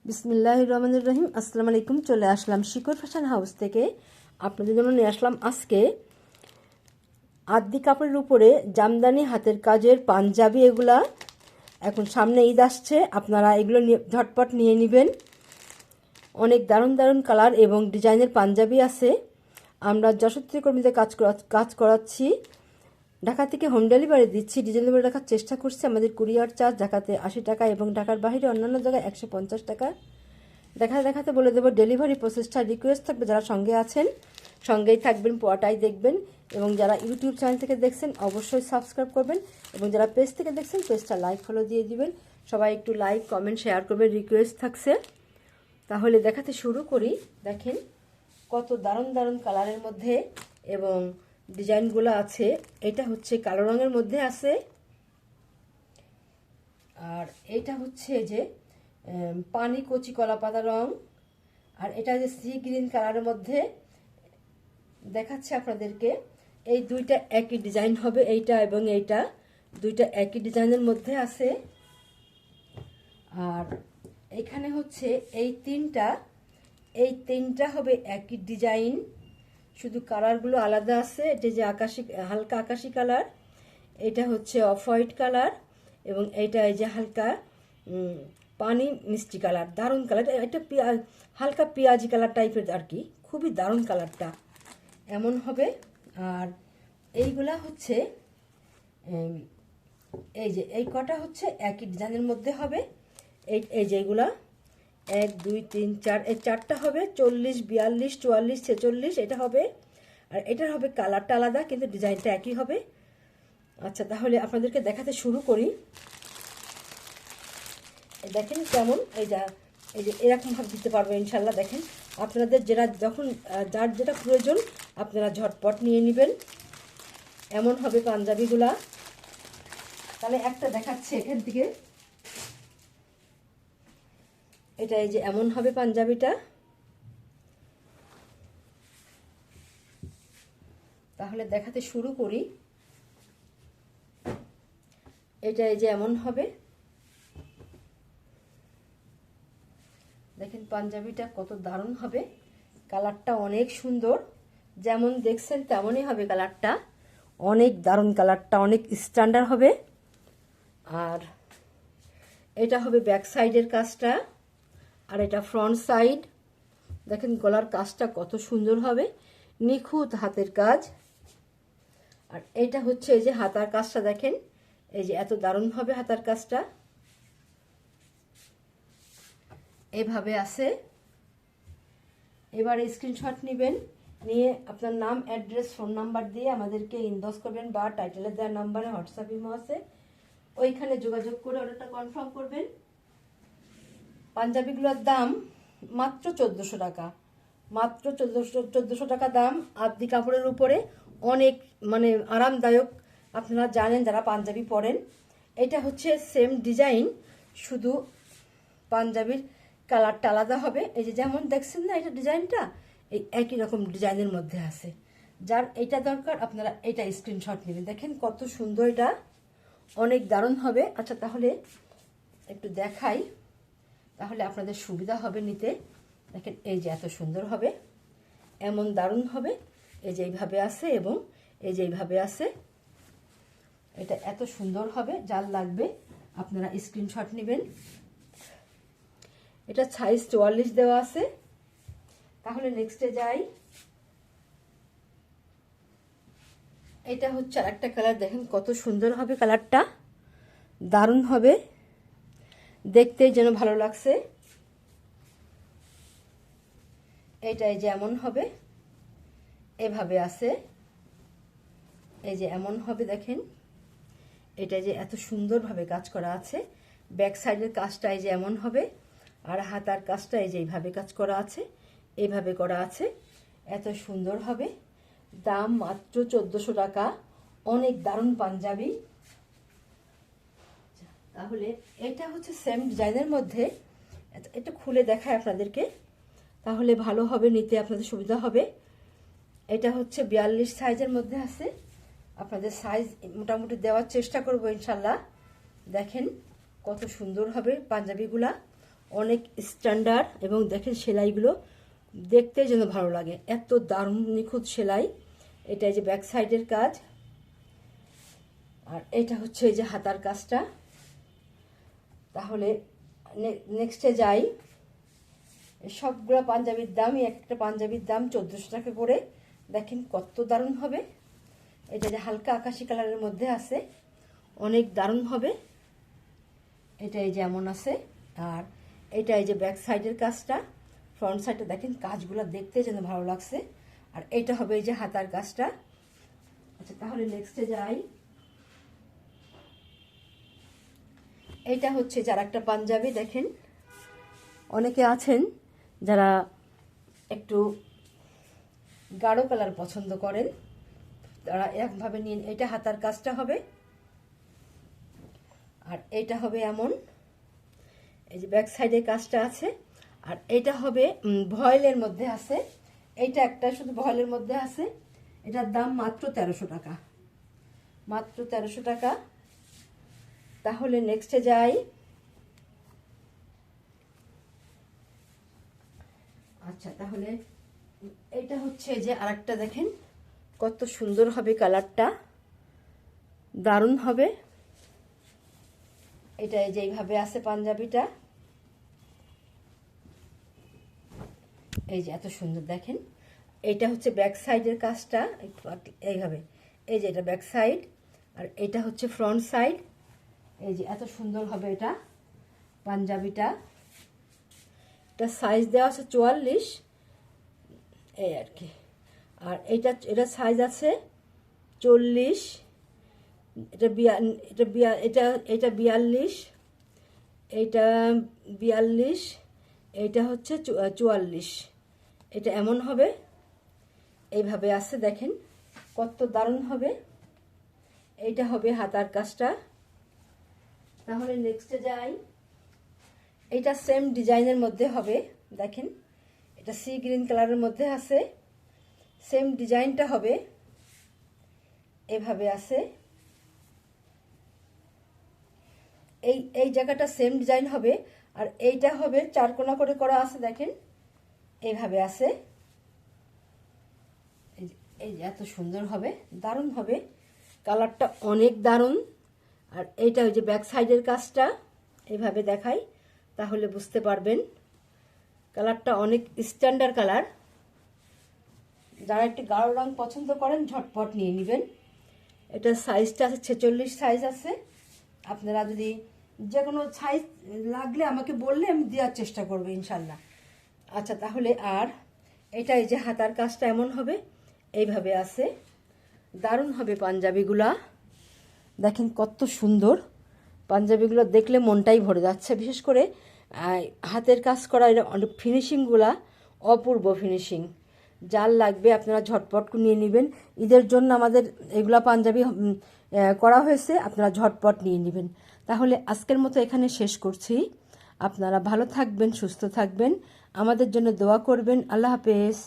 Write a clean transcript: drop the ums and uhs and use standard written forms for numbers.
বিসমিল্লাহির রহমানির রহিম। আসসালামু আলাইকুম। চলে আসলাম শিকর ফ্যাশন হাউস থেকে। আপনাদের জন্য নিয়ে আসলাম আজকে আদি কাপড়ের উপরে জামদানি হাতের কাজের পাঞ্জাবি। এগুলা এখন সামনে ঈদ আসছে, আপনারা এগুলো ঝটপট নিয়ে নেবেন। অনেক দারুণ দারুণ কালার এবং ডিজাইনের পাঞ্জাবি আছে। আমরা যশোর কর্মীদের কাজ করাচ্ছি। ঢাকা থেকে হোম ডেলিভারি দিচ্ছি। ডেলিভারি রাখার চেষ্টা করছি। আমাদের কুরিয়ার চার্জ ঢাকাতে 80 টাকা এবং ঢাকার বাইরে অন্যান্য জায়গায় 150 টাকা। দেখাতে বলে দেবো ডেলিভারি প্রসেসটা। রিকোয়েস্ট থাকবে যারা সঙ্গে আছেন সঙ্গেই থাকবেন, পুরোটাই দেখবেন। এবং যারা ইউটিউব চ্যানেল থেকে দেখছেন অবশ্যই সাবস্ক্রাইব করবেন, এবং যারা পেজ থেকে দেখছেন পেজটা লাইক ফলো দিয়ে দিবেন। সবাই একটু লাইক কমেন্ট শেয়ার করবেন, রিকোয়েস্ট থাকছে। তাহলে দেখাতে শুরু করি। দেখেন কত দারুণ দারুণ কালারের মধ্যে এবং ডিজাইনগুলো আছে। এটা হচ্ছে কালো রঙের মধ্যে আছে, আর এটা হচ্ছে যে পানি কচি কলা পাতা রং, আর এটা যে সি গ্রিন কালারের মধ্যে দেখাচ্ছে আপনাদেরকে। এই দুইটা একই ডিজাইন হবে, এইটা এবং এইটা দুইটা একই ডিজাইনের মধ্যে আছে। আর এখানে হচ্ছে এই তিনটা হবে একই ডিজাইন, শুধু কালারগুলো আলাদা আছে। এটা যে হালকা আকাশি কালার, এটা হচ্ছে অফ হোয়াইট কালার, এবং এইটা এই যে হালকা পানি মিষ্টি কালার। দারুণ কালার, এটা হালকা পেঁয়াজি কালার টাইপের আর কি, খুবই দারুণ কালারটা এমন হবে। আর এইগুলা হচ্ছে এই কটা হচ্ছে একই ডিজাইনের মধ্যে হবে। এই যেগুলা 1 2 3 4, এই চারটা হবে 40 42 44 46, এটা হবে। আর এটার হবে কালারটা আলাদা কিন্তু ডিজাইনটা একই হবে। আচ্ছা, তাহলে আপনাদেরকে দেখাতে শুরু করি। দেখেন কেমন, এই যে এরকমভাবে দিতে পারবো ইনশাল্লাহ। দেখেন আপনাদের যার যেটা প্রয়োজন আপনারা ঝটপট নিয়ে নেবেন। এমন হবে পাঞ্জাবিগুলা। তাহলে একটা দেখাচ্ছে এখান থেকে, এটা এই যে এমন হবে পাঞ্জাবিটা। তাহলে দেখাতে শুরু করি। এটা এই যে এমন হবে। দেখেন পাঞ্জাবিটা কত দারুণ হবে, কালারটা অনেক সুন্দর, যেমন দেখছেন তেমনই হবে কালারটা। অনেক দারুণ কালারটা, অনেক স্ট্যান্ডার্ড হবে। আর এটা হবে ব্যাক সাইডের কাজটা, আর এটা ফ্রন্ট সাইড। দেখেন গলার কাজটা কত সুন্দর হবে, নিখুঁত হাতের কাজ। আর এটা হচ্ছে এই যে হাতার কাজটা, দেখেন এই যে এত দারুণ হবে হাতার কাজটা। এভাবে আছে। এবারে স্ক্রিনশট নেবেন, নিয়ে আপনার নাম অ্যাড্রেস ফোন নাম্বার দিয়ে আমাদেরকে ইনবক্স করবেন, বা টাইটেলে দেওয়ার নাম্বারে হোয়াটসঅ্যাপ ইমো আছে, ওইখানে যোগাযোগ করে অর্ডারটা কনফার্ম করবেন। পাঞ্জাবিগুলোর দাম মাত্র 1400 টাকা, মাত্র 1400 টাকা দাম। আদি কাপড়ের উপরে অনেক আরামদায়ক। আপনারা জানেন যারা পাঞ্জাবি পরেন, এটা হচ্ছে সেম ডিজাইন, শুধু পাঞ্জাবির কালারটা আলাদা হবে। এই যে যেমন দেখছেন না এটা ডিজাইনটা, এই একই রকম ডিজাইনের মধ্যে আছে। যার এইটা দরকার আপনারা এটা স্ক্রিনশট নেবেন। দেখেন কত সুন্দর, এটা অনেক দারুণ হবে। আচ্ছা, তাহলে একটু দেখাই, তাহলে আপনাদের সুবিধা হবে নিতে। দেখেন এই যে এত সুন্দর হবে, এমন দারুণ হবে। এই যে এইভাবে আছে এবং এই যে এইভাবে আছে, এটা এত সুন্দর হবে। যার লাগবে আপনারা স্ক্রিনশট নেবেন। এটা সাইজ 44 দেওয়া আছে। তাহলে নেক্সটে যাই। এটা হচ্ছে আরেকটা কালার, দেখেন কত সুন্দর হবে কালারটা, দারুণ হবে, দেখতেই যেন ভালো লাগছে। এইটাই যেমন হবে, এভাবে আছে, এই যে এমন হবে। দেখেন এটা যে এত সুন্দরভাবে কাজ করা আছে। ব্যাক সাইডের কাজটা এই যে এমন হবে, আর হাতার কাজটা এই যে এইভাবে কাজ করা আছে, এইভাবে করা আছে, এত সুন্দর হবে। দাম মাত্র 1400 টাকা, অনেক দারুণ পাঞ্জাবি। তাহলে এটা হচ্ছে সেম ডিজাইনের মধ্যে, এটা খুলে দেখায় আপনাদেরকে, তাহলে ভালো হবে, নিতে আপনাদের সুবিধা হবে। এটা হচ্ছে 42 সাইজের মধ্যে আছে। আপনাদের সাইজ মোটামুটি দেওয়ার চেষ্টা করব ইনশাল্লাহ। দেখেন কত সুন্দর হবে পাঞ্জাবিগুলা, অনেক স্ট্যান্ডার্ড, এবং দেখেন সেলাইগুলো দেখতে যেন ভালো লাগে, এত দারুণ নিখুঁত সেলাই। এটা এই যে ব্যাক সাইডের কাজ, আর এটা হচ্ছে এই যে হাতার কাজটা। তাহলে নেক্সটে যাই। সবগুলো পাঞ্জাবির দামই, একটা পাঞ্জাবির দাম 1400 টাকা করে। দেখেন কত দারুণ হবে। এটা যে হালকা আকাশি কালারের মধ্যে আছে, অনেক দারুণ হবে। এটা এই যে এমন আছে। আর এটা এই যে ব্যাক সাইডের কাজটা, ফ্রন্ট সাইডে দেখেন কাজগুলো দেখতে যেন ভালো লাগছে। আর এটা হবে এই যে হাতার কাজটা। আচ্ছা, তাহলে নেক্সটে যাই। এইটা হচ্ছে যার একটা পাঞ্জাবি। দেখেন অনেকে আছেন যারা একটু গাঢ় কালার পছন্দ করেন, তারা একভাবে নিয়ে। এটা হাতার কাজটা হবে, আর এটা হবে এমন, এই যে ব্যাক সাইডে কাজটা আছে। আর এটা হবে ভয়েলের মধ্যে আছে। এইটা একটা শুধু ভয়েলের মধ্যে আছে। এটার দাম মাত্র 1300 টাকা, মাত্র 1300 টাকা। তাহলে নেক্সটে যাই। আচ্ছা, তাহলে এটা হচ্ছে যে আরেকটা, দেখেন কত সুন্দর হবে, কালারটা দারুণ হবে। এটা এই যে এইভাবে আছে পাঞ্জাবিটা, এই যে এত সুন্দর। দেখেন এটা হচ্ছে ব্যাক সাইডের কাজটা, এইভাবে। এই যে এটা ব্যাক সাইড, আর এটা হচ্ছে ফ্রন্ট সাইড। এই যে এত সুন্দর হবে এটা পাঞ্জাবিটা। এটা সাইজ দেওয়া আছে 44, এই আর কি। আর এটা সাইজ আছে 40, এটা এটা 42, এইটা 42, এইটা হচ্ছে 44। এটা এমন হবে, এইভাবে আছে। দেখেন কত দারুণ হবে। এইটা হবে হাতার কাজটা। তাহলে নেক্সটে যাই। এটা সেম ডিজাইনের মধ্যে হবে। দেখেন এটা সি গ্রিন কালারের মধ্যে আছে, সেম ডিজাইনটা হবে, এভাবে আছে। এই জায়গাটা সেম ডিজাইন হবে, আর এইটা হবে 4 কোনা করে করা আছে। দেখেন এইভাবে আছে। এই যে এত সুন্দর হবে, দারুণ হবে, কালারটা অনেক দারুণ। আর এইটা ওই যে ব্যাক সাইডের কাজটা, এইভাবে দেখাই তাহলে বুঝতে পারবেন। কালারটা অনেক স্ট্যান্ডার্ড কালার। যারা একটু গাঢ় রং পছন্দ করেন ঝটপট নিয়ে নেবেন। এটা সাইজটা আছে 46 সাইজ আছে। আপনারা যদি যে কোনো সাইজ লাগলে আমাকে বললে আমি দেওয়ার চেষ্টা করবো ইনশাল্লাহ। আচ্ছা, তাহলে আর এটা এই যে হাতার কাজটা এমন হবে, এইভাবে আছে, দারুণ হবে পাঞ্জাবিগুলা। দেখেন কত সুন্দর পাঞ্জাবিগুলো, দেখলে মনটাই ভরে যাচ্ছে। বিশেষ করে হাতের কাজ করা ফিনিশিংগুলা অপূর্ব ফিনিশিং। যার লাগবে আপনারা ঝটপট নিয়ে নেবেন। ঈদের জন্য আমাদের এগুলা পাঞ্জাবি করা হয়েছে, আপনারা ঝটপট নিয়ে নেবেন। তাহলে আজকের মতো এখানে শেষ করছি। আপনারা ভালো থাকবেন, সুস্থ থাকবেন, আমাদের জন্য দোয়া করবেন। আল্লাহ হাফেজ।